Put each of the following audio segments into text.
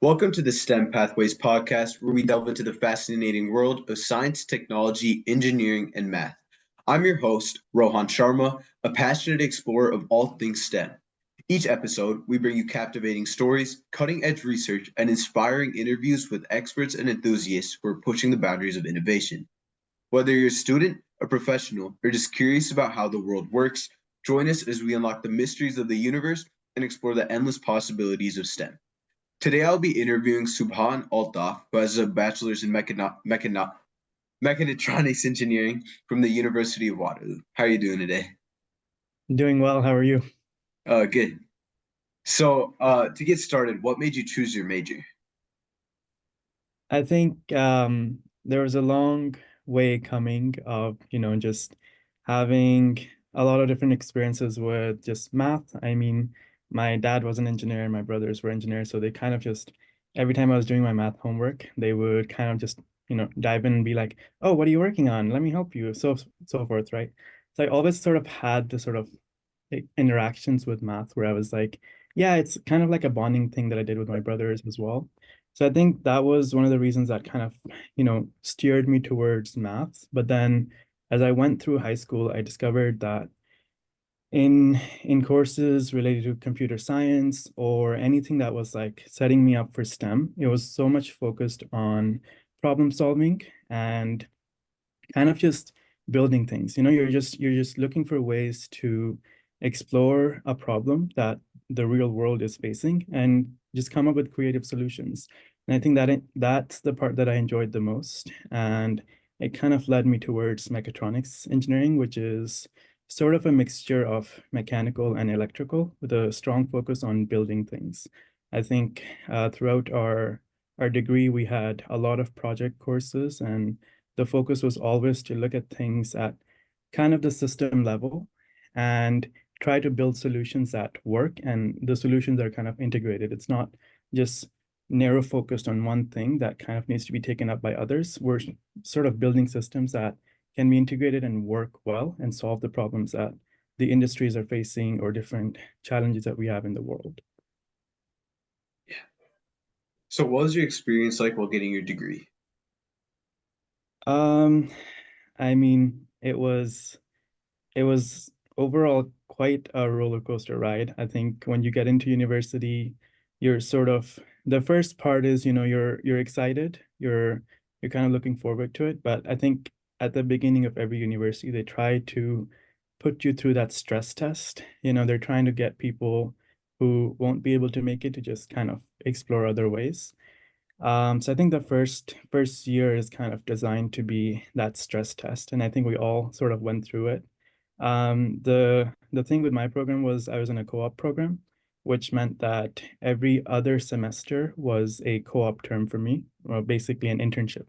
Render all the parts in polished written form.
Welcome to the STEM Pathways podcast, where we delve into the fascinating world of science, technology, engineering, and math. I'm your host, Rohan Sharma, a passionate explorer of all things STEM. Each episode, we bring you captivating stories, cutting edge research, and inspiring interviews with experts and enthusiasts who are pushing the boundaries of innovation. Whether you're a student, a professional, or just curious about how the world works, join us as we unlock the mysteries of the universe and explore the endless possibilities of STEM. Today I'll be interviewing Subhan Altaf, who has a bachelor's in mechatronics engineering from the University of Waterloo. How are you doing today? Doing well. How are you? Good. So, to get started, what made you choose your major? I think there was a long way coming of, just having a lot of different experiences with just math. I mean, my dad was an engineer and my brothers were engineers, so they kind of just every time I was doing my math homework, they would kind of just, dive in and be like, "Oh, what are you working on? Let me help you." So forth, right? So I always sort of had this sort of interactions with math where I was like, yeah, it's kind of like a bonding thing that I did with my brothers as well. So I think that was one of the reasons that kind of, steered me towards maths. But then as I went through high school, I discovered that in courses related to computer science or anything that was like setting me up for STEM, it was so much focused on problem solving and kind of just building things. You're just looking for ways to explore a problem that the real world is facing and just come up with creative solutions. And I think that's the part that I enjoyed the most. And it kind of led me towards mechatronics engineering, which is sort of a mixture of mechanical and electrical with a strong focus on building things. I think throughout our degree, we had a lot of project courses, and the focus was always to look at things at kind of the system level and try to build solutions that work, and the solutions are kind of integrated. It's not just narrow focused on one thing that kind of needs to be taken up by others. We're sort of building systems that can be integrated and work well and solve the problems that the industries are facing or different challenges that we have in the world. Yeah. So, what was your experience like while getting your degree? Um, I mean, it was overall quite a roller coaster ride. I think when you get into university, you're sort of the first part is, you're excited, you're kind of looking forward to it. But I think at the beginning of every university, they try to put you through that stress test. They're trying to get people who won't be able to make it to just kind of explore other ways. So I think the first year is kind of designed to be that stress test, and I think we all sort of went through it. The thing with my program was I was in a co-op program, which meant that every other semester was a co-op term for me, or basically an internship.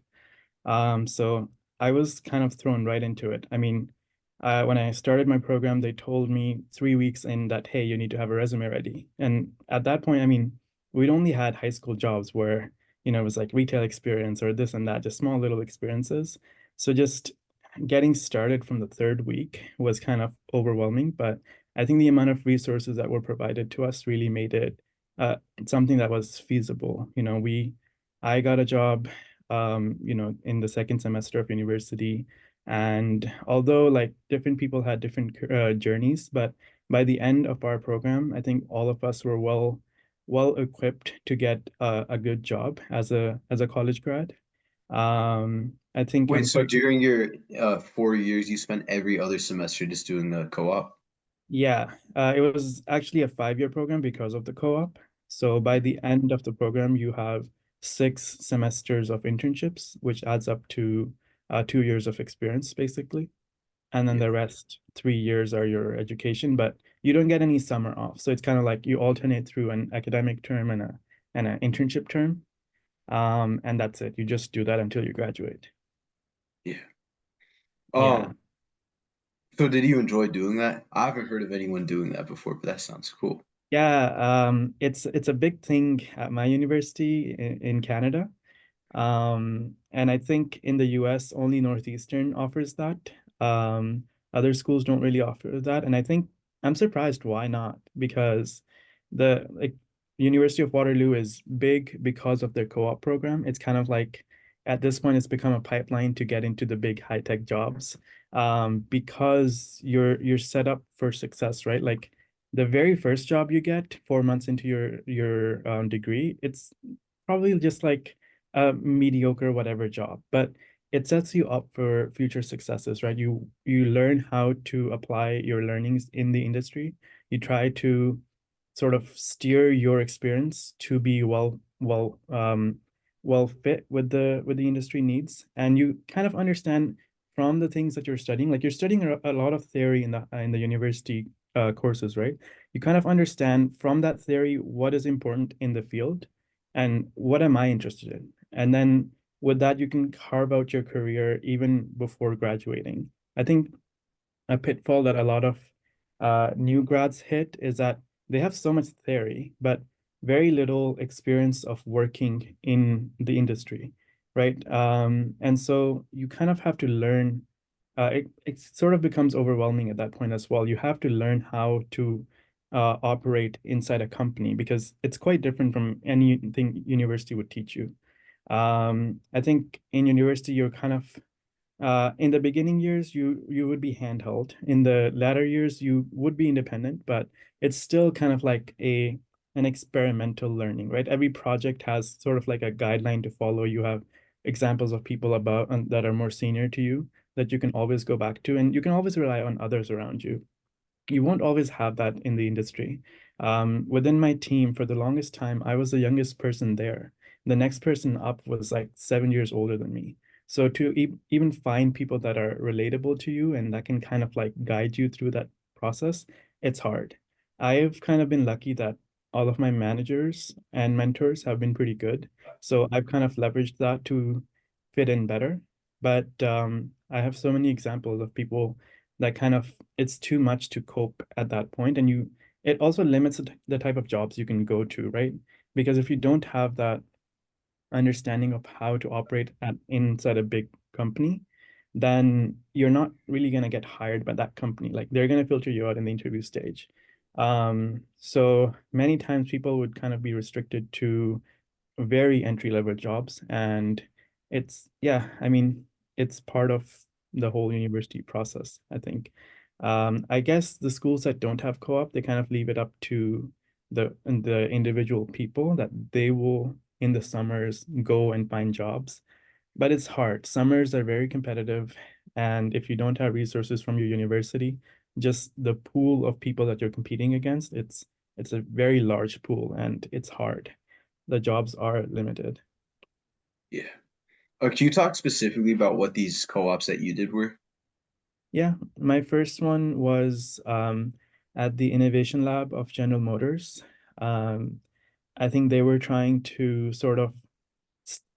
So I was kind of thrown right into it. I mean, when I started my program, they told me 3 weeks in that, hey, you need to have a resume ready. And at that point, I mean, we'd only had high school jobs where, it was like retail experience or this and that, just small little experiences. So just getting started from the third week was kind of overwhelming, but I think the amount of resources that were provided to us really made it something that was feasible. I got a job in the second semester of university. And although like different people had different journeys, but by the end of our program, I think all of us were well equipped to get a good job as a college grad. I think Wait, so unfortunately, during your 4 years, you spent every other semester just doing the co-op? yeah, it was actually a 5-year program because of the co-op. So by the end of the program, you have 6 semesters of internships, which adds up to 2 years of experience, basically. And then Yeah. the rest 3 years are your education, but you don't get any summer off. So it's kind of like you alternate through an academic term and an internship term. And that's it. You just do that until you graduate. Yeah. Yeah. Um, so did you enjoy doing that? I haven't heard of anyone doing that before, but that sounds cool. Yeah, it's a big thing at my university in Canada. And I think in the US, only Northeastern offers that. Other schools don't really offer that. And I think I'm surprised why not, because the like University of Waterloo is big because of their co-op program. It's kind of like at this point, it's become a pipeline to get into the big high-tech jobs, because you're set up for success, right? Like the very first job you get 4 months into your degree, it's probably just like a mediocre whatever job, but it sets you up for future successes, right? You learn how to apply your learnings in the industry. You try to sort of steer your experience to be well fit with the industry needs, and you kind of understand from the things that you're studying. Like you're studying a lot of theory in the university courses, right? You kind of understand from that theory what is important in the field and what am I interested in, and then with that you can carve out your career even before graduating. I think a pitfall that a lot of new grads hit is that they have so much theory, but very little experience of working in the industry, right? And so you kind of have to learn. It sort of becomes overwhelming at that point as well. You have to learn how to operate inside a company because it's quite different from anything university would teach you. I think in university, you're kind of in the beginning years, you would be handheld. In the latter years, you would be independent, but it's still kind of like an experimental learning, right? Every project has sort of like a guideline to follow. You have examples of people about that are more senior to you that you can always go back to, and you can always rely on others around you. You won't always have that in the industry. Within my team, for the longest time, I was the youngest person there. The next person up was like 7 years older than me. So to even find people that are relatable to you and that can kind of like guide you through that process, it's hard. I've kind of been lucky that all of my managers and mentors have been pretty good. So I've kind of leveraged that to fit in better. But I have so many examples of people that kind of it's too much to cope at that point, and it also limits the type of jobs you can go to, right? Because if you don't have that understanding of how to operate at inside a big company, then you're not really going to get hired by that company. Like they're going to filter you out in the interview stage. So many times people would kind of be restricted to very entry level jobs, and it's yeah, I mean, it's part of the whole university process, I think. I guess the schools that don't have co-op, they kind of leave it up to the individual people that they will in the summers go and find jobs, but it's hard. Summers are very competitive, and if you don't have resources from your university, just the pool of people that you're competing against, it's a very large pool and it's hard. The jobs are limited. Yeah. Can you talk specifically about what these co-ops that you did were? Yeah, my first one was at the Innovation Lab of General Motors. Um, I think they were trying to sort of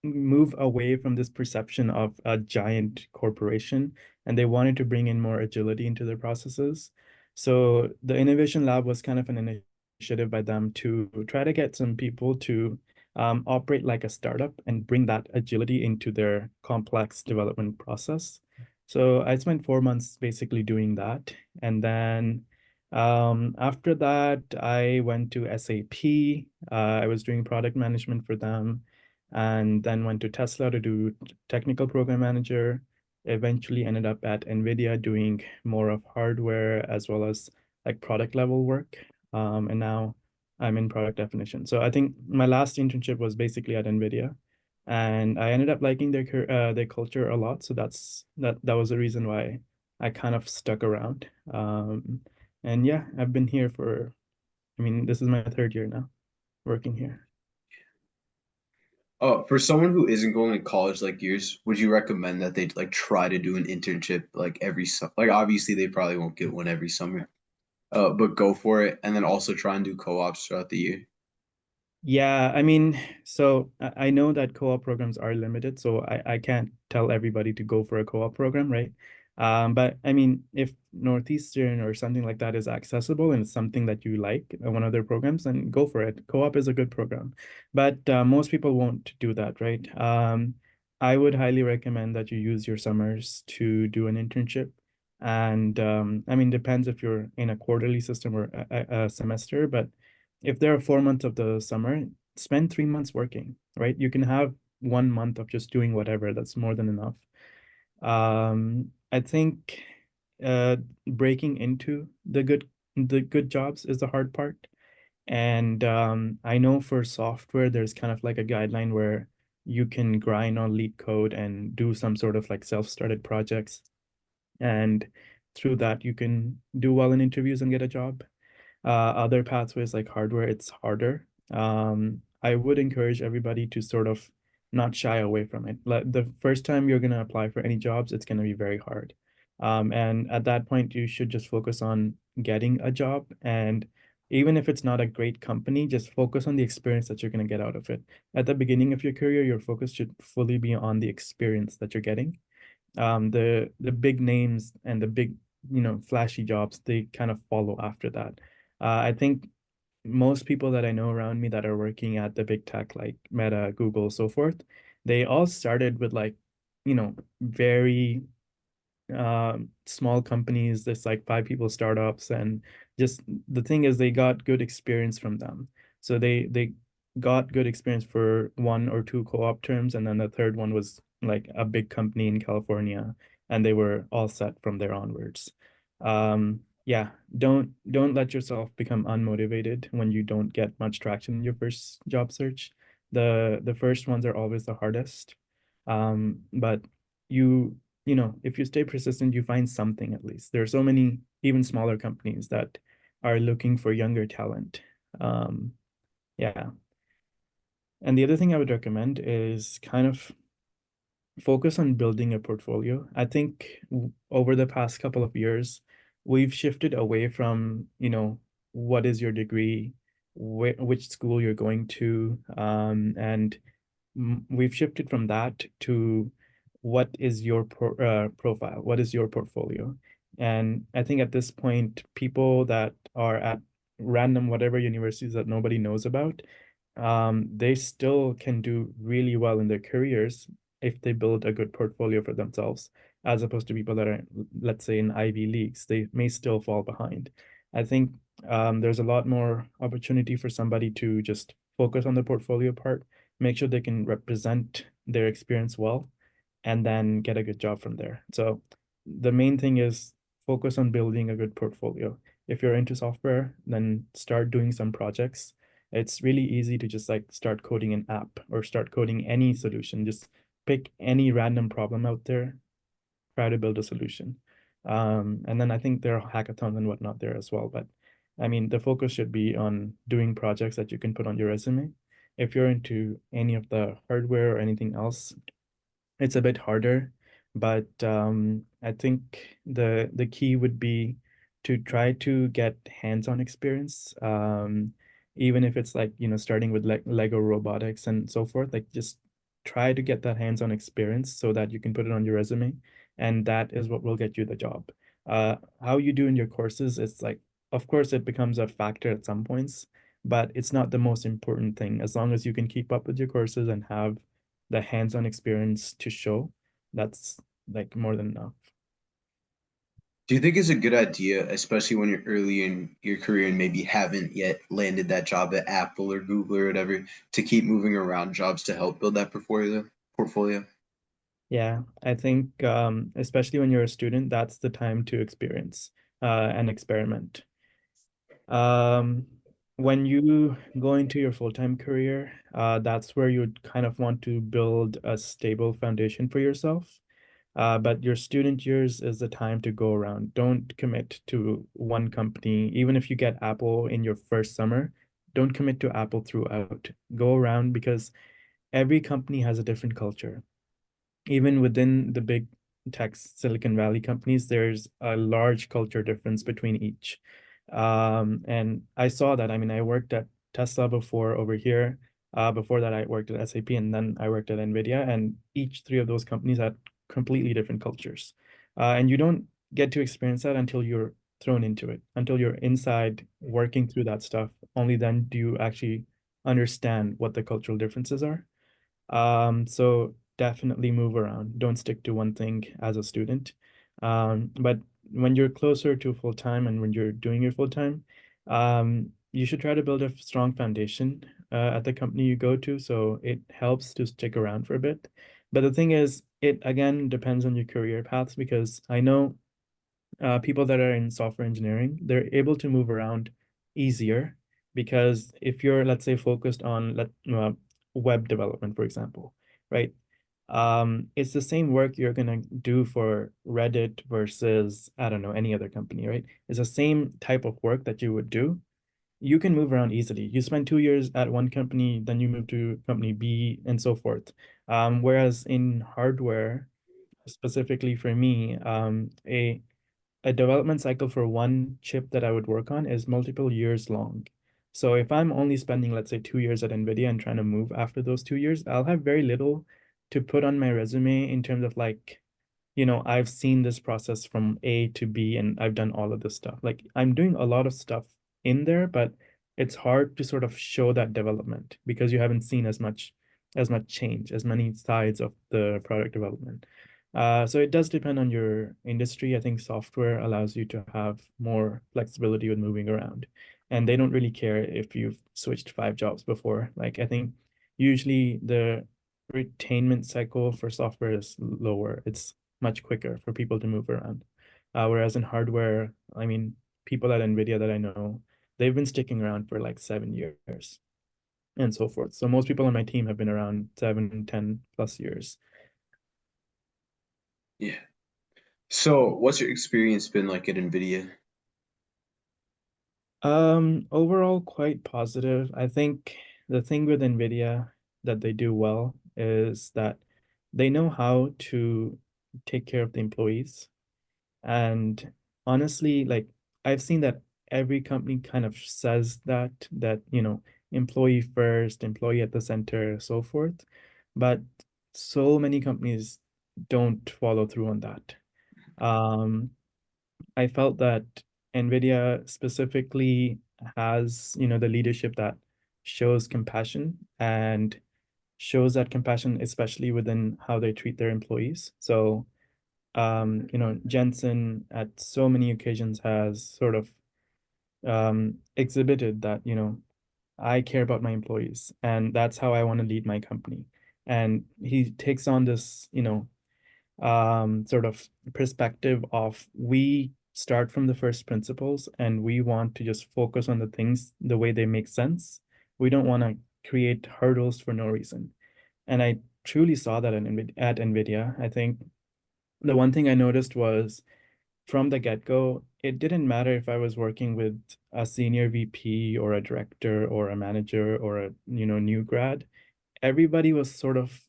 move away from this perception of a giant corporation, and they wanted to bring in more agility into their processes. So the Innovation Lab was kind of an initiative by them to try to get some people to operate like a startup and bring that agility into their complex development process. So I spent 4 months basically doing that. And then after that, I went to SAP. I was doing product management for them, and then went to Tesla to do technical program manager. Eventually ended up at NVIDIA doing more of hardware as well as like product level work. And now I'm in product definition. So I think my last internship was basically at NVIDIA, and I ended up liking their culture a lot. So that was the reason why I kind of stuck around. And yeah, I've been here for, I mean, this is my third year now working here. Oh, for someone who isn't going to college like yours, would you recommend that they like try to do an internship like every summer? Like obviously they probably won't get one every summer, but go for it, and then also try and do co-ops throughout the year. Yeah, I mean, so I know that co-op programs are limited, so I can't tell everybody to go for a co-op program, right? But I mean, if Northeastern or something like that is accessible and it's something that you like, one of their programs, then go for it. Co-op is a good program, but most people won't do that, right? I would highly recommend that you use your summers to do an internship. And I mean, depends if you're in a quarterly system or a semester, but if there are 4 months of the summer, spend 3 months working, right? You can have 1 month of just doing whatever. That's more than enough. I think uh, breaking into the good jobs is the hard part. And I know for software, there's kind of like a guideline where you can grind on lead code and do some sort of like self-started projects. And through that, you can do well in interviews and get a job. Other pathways like hardware, it's harder. I would encourage everybody to sort of not shy away from it. Like the first time you're going to apply for any jobs, it's going to be very hard. And at that point, you should just focus on getting a job. And even if it's not a great company, just focus on the experience that you're going to get out of it. At the beginning of your career, your focus should fully be on the experience that you're getting. The big names and the big, flashy jobs, they kind of follow after that. I think most people that I know around me that are working at the big tech like Meta, Google, so forth, they all started with like, very small companies, there's like 5 people startups, and just the thing is they got good experience from them. So they got good experience for 1 or 2 co-op terms, and then the third one was like a big company in California, and they were all set from there onwards. Yeah, don't let yourself become unmotivated when you don't get much traction in your first job search. The first ones are always the hardest. But you if you stay persistent, you find something at least. There are so many even smaller companies that are looking for younger talent. Um, yeah. And the other thing I would recommend is kind of focus on building a portfolio. I think over the past couple of years, we've shifted away from, what is your degree, which school you're going to, and we've shifted from that to what is your profile, what is your portfolio. And I think at this point, people that are at random whatever universities that nobody knows about, they still can do really well in their careers if they build a good portfolio for themselves, as opposed to people that are, let's say, in Ivy Leagues. They may still fall behind. I think there's a lot more opportunity for somebody to just focus on the portfolio part, make sure they can represent their experience well, and then get a good job from there. So the main thing is focus on building a good portfolio. If you're into software, then start doing some projects. It's really easy to just like start coding an app or start coding any solution. Just pick any random problem out there, try to build a solution. And then I think there are hackathons and whatnot there as well. But I mean, the focus should be on doing projects that you can put on your resume. If you're into any of the hardware or anything else, it's a bit harder, but I think the key would be to try to get hands-on experience. Even if it's like, starting with like Lego robotics and so forth, like just try to get that hands-on experience so that you can put it on your resume, and that is what will get you the job. How you do in your courses, it's like, of course, it becomes a factor at some points, but it's not the most important thing. As long as you can keep up with your courses and have the hands-on experience to show, that's like more than enough. Do you think it's a good idea, especially when you're early in your career and maybe haven't yet landed that job at Apple or Google or whatever, to keep moving around jobs to help build that portfolio? Yeah, I think especially when you're a student, that's the time to experience and experiment. Um, when you go into your full-time career, that's where you kind of want to build a stable foundation for yourself. But your student years is the time to go around. Don't commit to one company. Even if you get Apple in your first summer, don't commit to Apple throughout. Go around because every company has a different culture. Even within the big tech Silicon Valley companies, there's a large culture difference between each. And I saw that. I mean, I worked at Tesla before over here. Before that, I worked at SAP, and then I worked at NVIDIA, and each three of those companies had completely different cultures. And you don't get to experience that until you're thrown into it, until you're inside working through that stuff. Only then do you actually understand what the cultural differences are. So definitely move around. Don't stick to one thing as a student. But when you're closer to full time and when you're doing your full time, you should try to build a strong foundation at the company you go to, so it helps to stick around for a bit. But the thing is, it again depends on your career paths, because I know people that are in software engineering, they're able to move around easier, because if you're, let's say, focused on web development, for example, right? It's the same work you're gonna do for Reddit versus, I don't know, any other company, right? It's the same type of work that you would do. You can move around easily. You spend 2 years at one company, then you move to company B, and so forth. Whereas in hardware, specifically for me, a development cycle for one chip that I would work on is multiple years long. So if I'm only spending, let's say, 2 years at NVIDIA and trying to move after those 2 years, I'll have very little to put on my resume in terms of like, I've seen this process from A to B and I've done all of this stuff. Like I'm doing a lot of stuff in there, but it's hard to sort of show that development because you haven't seen as much change, as many sides of the product development. So it does depend on your industry. I think software allows you to have more flexibility with moving around. And they don't really care if you've switched 5 jobs before. Like I think usually the retainment cycle for software is lower. It's much quicker for people to move around. Whereas in hardware, I mean, people at NVIDIA that I know, they've been sticking around for like 7 years and so forth. So most people on my team have been around 7, 10 plus years. Yeah. So, what's your experience been like at NVIDIA? Overall, quite positive. I think the thing with NVIDIA that they do well is that they know how to take care of the employees. And honestly, like I've seen that every company kind of says that employee first, employee at the center, so forth. But so many companies don't follow through on that. Um, I felt that NVIDIA specifically has, the leadership that shows compassion and shows that compassion, especially within how they treat their employees. So Jensen at so many occasions has sort of exhibited that, I care about my employees and that's how I want to lead my company. And he takes on this, sort of perspective of we start from the first principles and we want to just focus on the things the way they make sense. We don't want to create hurdles for no reason. And I truly saw that at NVIDIA. I think the one thing I noticed was from the get-go, it didn't matter if I was working with a senior VP or a director or a manager or a new grad. Everybody was sort of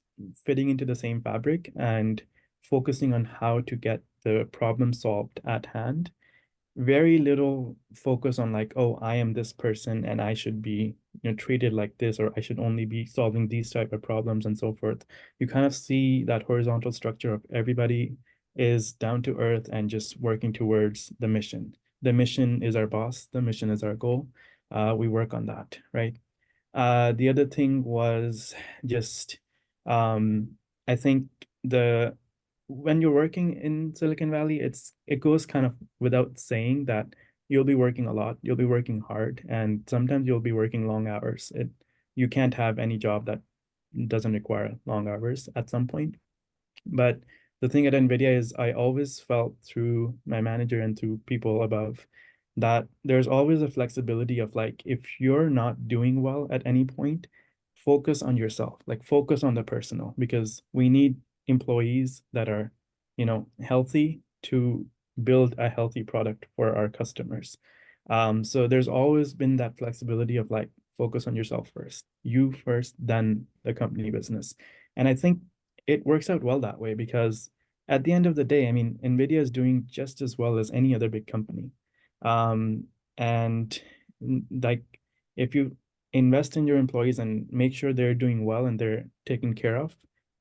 fitting into the same fabric and focusing on how to get the problem solved at hand. Very little focus on like, oh, I am this person and I should be treated like this, or I should only be solving these type of problems and so forth. You kind of see that horizontal structure of everybody is down to earth and just working towards the mission. The mission is our boss, the mission is our goal. We work on that, right? The other thing was just, um, I think the when you're working in Silicon Valley, it goes kind of without saying that you'll be working a lot, you'll be working hard, and sometimes you'll be working long hours. You can't have any job that doesn't require long hours at some point. But the thing at NVIDIA is I always felt through my manager and through people above that there's always a flexibility of like, if you're not doing well at any point, focus on yourself, like focus on the personal, because we need employees that are, healthy to build a healthy product for our customers. So there's always been that flexibility of like, focus on yourself first, you first, then the company business. And I think it works out well that way because at the end of the day, I mean, NVIDIA is doing just as well as any other big company. Um, and like, if you invest in your employees and make sure they're doing well and they're taken care of,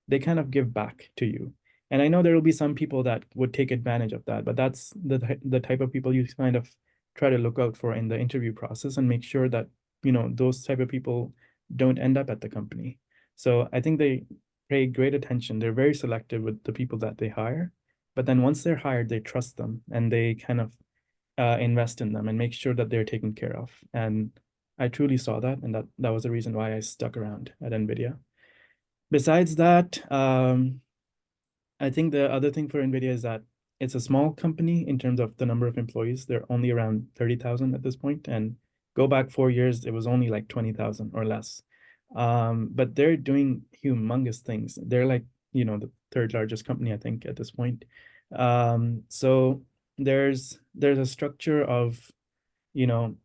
they kind of give back to you. And I know there will be some people that would take advantage of that, but that's the type of people you kind of try to look out for in the interview process and make sure that, those type of people don't end up at the company. So I think they pay great attention. They're very selective with the people that they hire. But then once they're hired, they trust them and they kind of invest in them and make sure that they're taken care of. And I truly saw that, and that was the reason why I stuck around at NVIDIA. Besides that, I think the other thing for NVIDIA is that it's a small company in terms of the number of employees. They're only around 30,000 at this point, and go back 4 years, it was only like 20,000 or less. But they're doing humongous things. They're like, the third largest company, I think, at this point. So there's a structure of, you know,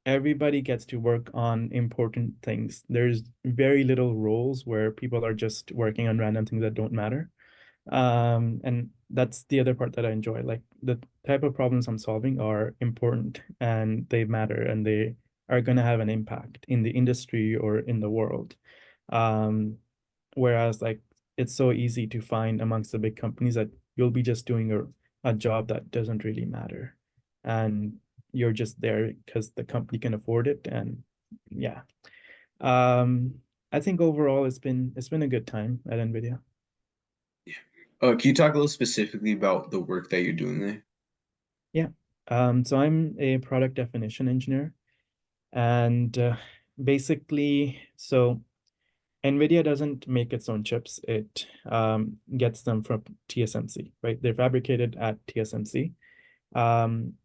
everybody gets to work on important things. There's very little roles where people are just working on random things that don't matter. And that's the other part that I enjoy. Like the type of problems I'm solving are important and they matter and they are going to have an impact in the industry or in the world. Um, Whereas like it's so easy to find amongst the big companies that you'll be just doing a job that doesn't really matter. And you're just there because the company can afford it. And yeah. Um, I think overall it's been a good time at NVIDIA. Can you talk a little specifically about the work that you're doing there? Yeah. So I'm a product definition engineer, and basically, so NVIDIA doesn't make its own chips. It gets them from TSMC, right? They're fabricated at TSMC.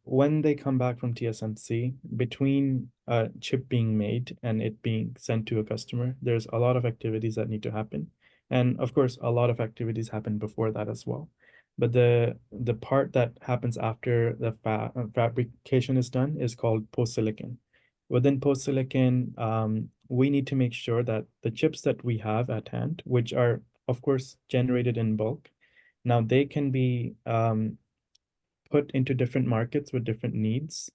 When they come back from TSMC, between a chip being made and it being sent to a customer, there's a lot of activities that need to happen. And of course, a lot of activities happen before that as well. But the part that happens after the fabrication is done is called post-silicon. Within post-silicon, we need to make sure that the chips that we have at hand, which are, of course, generated in bulk, now they can be put into different markets with different needs,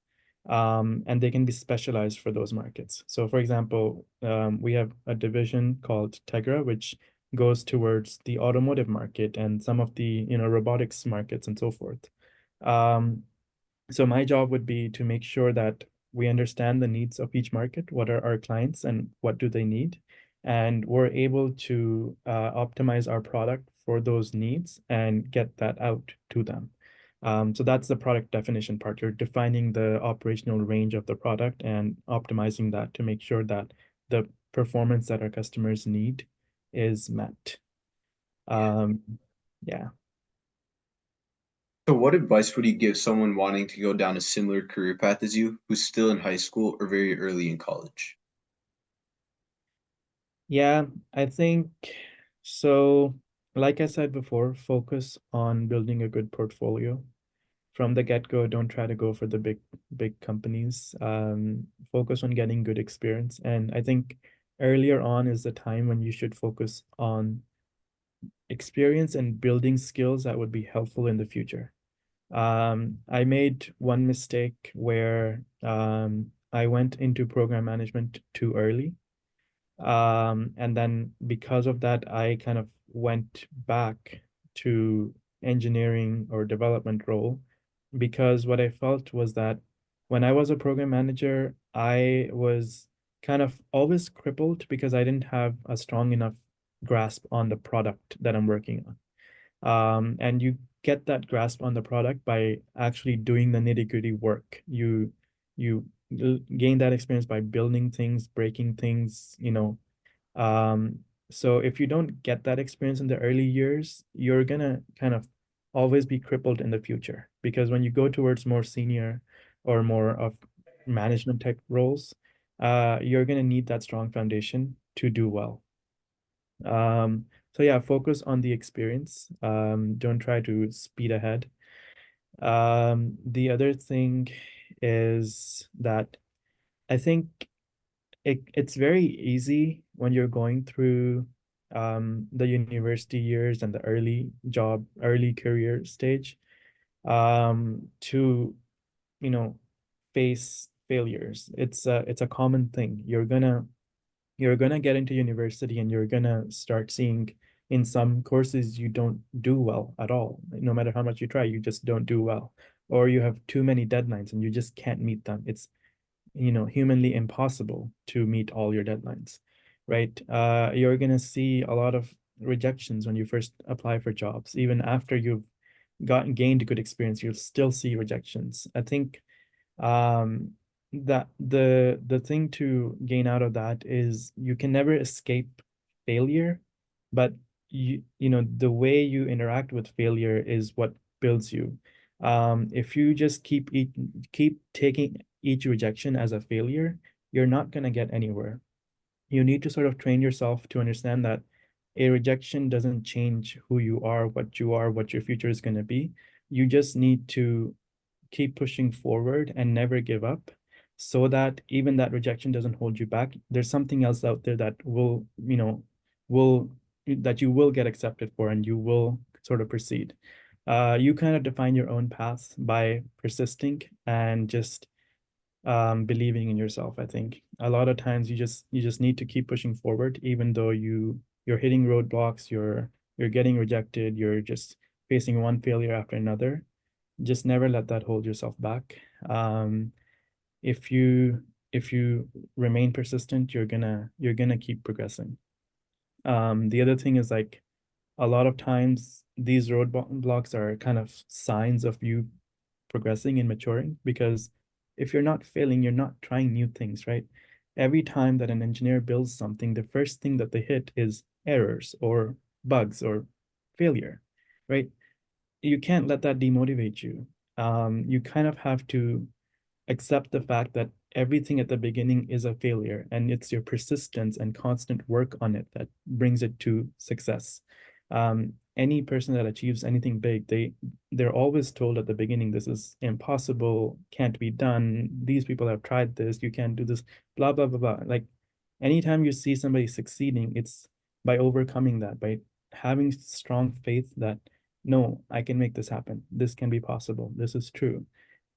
and they can be specialized for those markets. So, for example, we have a division called Tegra, which goes towards the automotive market and some of the robotics markets and so forth. Um, so my job would be to make sure that we understand the needs of each market, what are our clients and what do they need, and we're able to optimize our product for those needs and get that out to them. So that's the product definition part. You're defining the operational range of the product and optimizing that to make sure that the performance that our customers need is met. Yeah. Um, yeah. So, what advice would you give someone wanting to go down a similar career path as you, who's still in high school or very early in college? Yeah, I think so. Like I said before, focus on building a good portfolio. From the get-go, don't try to go for the big companies. Focus on getting good experience. And I think earlier on is the time when you should focus on experience and building skills that would be helpful in the future. I made one mistake where I went into program management too early. And then because of that, I kind of went back to engineering or development role because what I felt was that when I was a program manager, I was kind of always crippled because I didn't have a strong enough grasp on the product that I'm working on. And you get that grasp on the product by actually doing the nitty-gritty work. You gain that experience by building things, breaking things, um, so if you don't get that experience in the early years, you're gonna kind of always be crippled in the future because when you go towards more senior or more of management tech roles, you're gonna need that strong foundation to do well. So yeah, focus on the experience. Don't try to speed ahead. The other thing is that I think it's very easy when you're going through the university years and the early career stage to, you know, face failures. It's a common thing. You're gonna get into university and you're gonna start seeing in some courses you don't do well at all. No matter how much you try, you just don't do well. Or you have too many deadlines and you just can't meet them. It's humanly impossible to meet all your deadlines, right? You're gonna see a lot of rejections when you first apply for jobs. Even after you've gained good experience, you'll still see rejections. I think um, that the thing to gain out of that is you can never escape failure, but the way you interact with failure is what builds you. If you just keep taking each rejection as a failure, you're not going to get anywhere. You need to sort of train yourself to understand that a rejection doesn't change who you are, what your future is going to be. You just need to keep pushing forward and never give up, so that even that rejection doesn't hold you back. There's something else out there that will that you will get accepted for, and you will sort of proceed. You kind of define your own path by persisting and just believing in yourself. I think a lot of times you just need to keep pushing forward, even though you're hitting roadblocks, you're getting rejected, you're just facing one failure after another. Just never let that hold yourself back. If you remain persistent, you're gonna keep progressing. The other thing is, like, a lot of times these roadblocks are kind of signs of you progressing and maturing, because if you're not failing, you're not trying new things, right? Every time that an engineer builds something, the first thing that they hit is errors or bugs or failure, right? You can't let that demotivate you. You kind of have to accept the fact that everything at the beginning is a failure, and it's your persistence and constant work on it that brings it to success. Any person that achieves anything big, they're always told at the beginning, this is impossible, can't be done, these people have tried this, you can't do this, blah blah blah blah. Like, anytime you see somebody succeeding, it's by overcoming that, by having strong faith that, no, I can make this happen, this can be possible, this is true,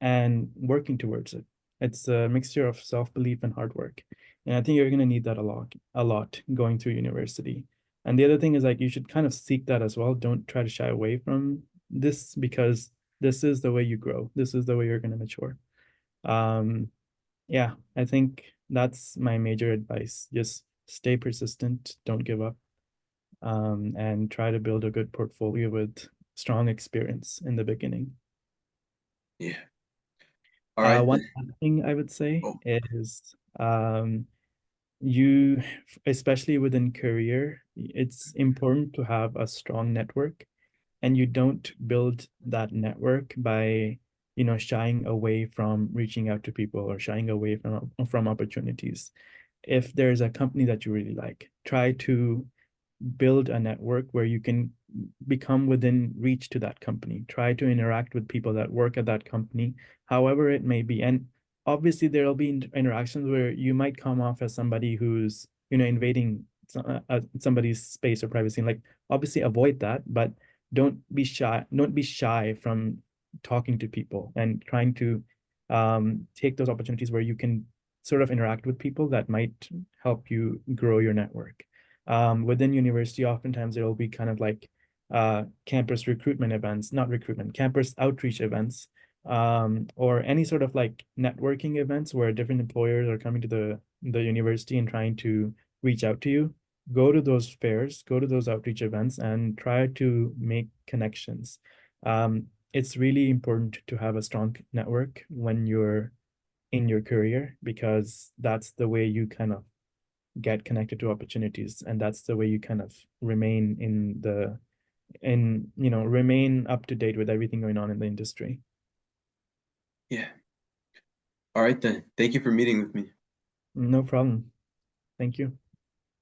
and working towards it. It's a mixture of self-belief and hard work. And I think you're going to need that a lot going through university. And the other thing is, like, you should kind of seek that as well. Don't try to shy away from this, because this is the way you grow. This is the way you're going to mature. Um, yeah, I think that's my major advice. Just stay persistent, don't give up, and try to build a good portfolio with strong experience in the beginning. Yeah. All right One then. other thing I would say Oh, is, you, especially within career, it's important to have a strong network, and you don't build that network by, shying away from reaching out to people or shying away from opportunities. If there's a company that you really like, try to build a network where you can become within reach to that company. Try to interact with people that work at that company, however it may be. And obviously, there'll be interactions where you might come off as somebody who's, invading somebody's space or privacy. Like, obviously, avoid that, but don't be shy. Don't be shy from talking to people and trying to take those opportunities where you can sort of interact with people that might help you grow your network. Within university, oftentimes there will be kind of like campus recruitment events, not recruitment, campus outreach events, or any sort of like networking events where different employers are coming to the university and trying to reach out to you. Go to those fairs, go to those outreach events, and try to make connections. It's really important to have a strong network when you're in your career, because that's the way you kind of get connected to opportunities, and that's the way you kind of remain remain up to date with everything going on in the industry. yeah. All right then. Thank you for meeting with me. No problem. Thank you.